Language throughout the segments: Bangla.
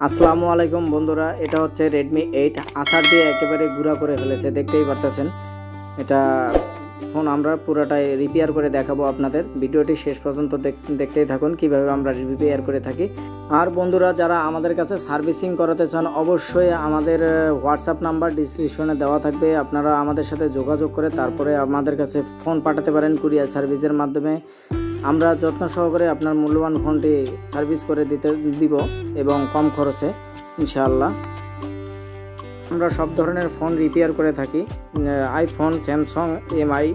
আসসালামু আলাইকুম বন্ধুরা, এটা হচ্ছে রেডমি 8 আছাড় দিয়ে একেবারে গুঁড়া করে ফেলেছে, দেখতেই পারতেছেন। এটা ফোন আমরা পুরোটাই রিপেয়ার করে দেখাবো আপনাদের। ভিডিওটি শেষ পর্যন্ত দেখতেই থাকুন কিভাবে আমরা রিপেয়ার করে থাকি। আর বন্ধুরা, যারা আমাদের কাছে সার্ভিসিং করাতে চান অবশ্যই আমাদের হোয়াটসঅ্যাপ নাম্বার ডিসক্রিপশনে দেওয়া থাকবে। আপনারা আমাদের সাথে যোগাযোগ করে তারপরে আমাদের কাছে ফোন পাঠাতে পারেন কুরিয়ার সার্ভিসের মাধ্যমে। আমরা যত্ন সহকারে আপনার মূল্যবান ফোনটি সার্ভিস করে দিব এবং কম খরচে ইনশাআল্লাহ। আমরা সব ধরনের ফোন রিপেয়ার করে থাকি, আইফোন, স্যামসাং, এমআই,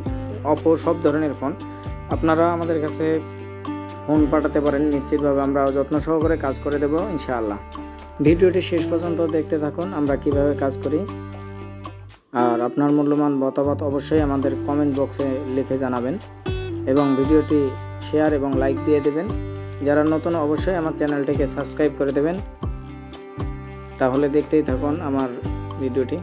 অপো, সব ধরনের ফোন। আপনারা আমাদের কাছে ফোন পাঠাতে পারেন, নিশ্চিতভাবে আমরা যত্ন সহকারে কাজ করে দেব ইনশাআল্লাহ। ভিডিওটি শেষ পর্যন্ত দেখতে থাকুন আমরা কিভাবে কাজ করি। আর আপনার মূল্যবান মতামত অবশ্যই আমাদের কমেন্ট বক্সে লিখে জানাবেন এবং ভিডিওটি শেয়ার এবং লাইক দিয়ে দেবেন। যারা নতুন অবশ্যই আমার চ্যানেলটিকে সাবস্ক্রাইব করে দেবেন। তাহলে দেখতেই থাকুন আমার ভিডিওটি।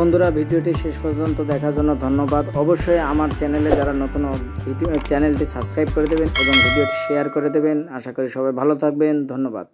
বন্ধুরা, ভিডিওটি শেষ পর্যন্ত দেখার জন্য ধন্যবাদ। অবশ্যই আমার চ্যানেলে যারা নতুন চ্যানেলটি সাবস্ক্রাইব করে দেবেন এবং ভিডিওটি শেয়ার করে দেবেন। আশা করি সবাই ভালো থাকবেন। ধন্যবাদ।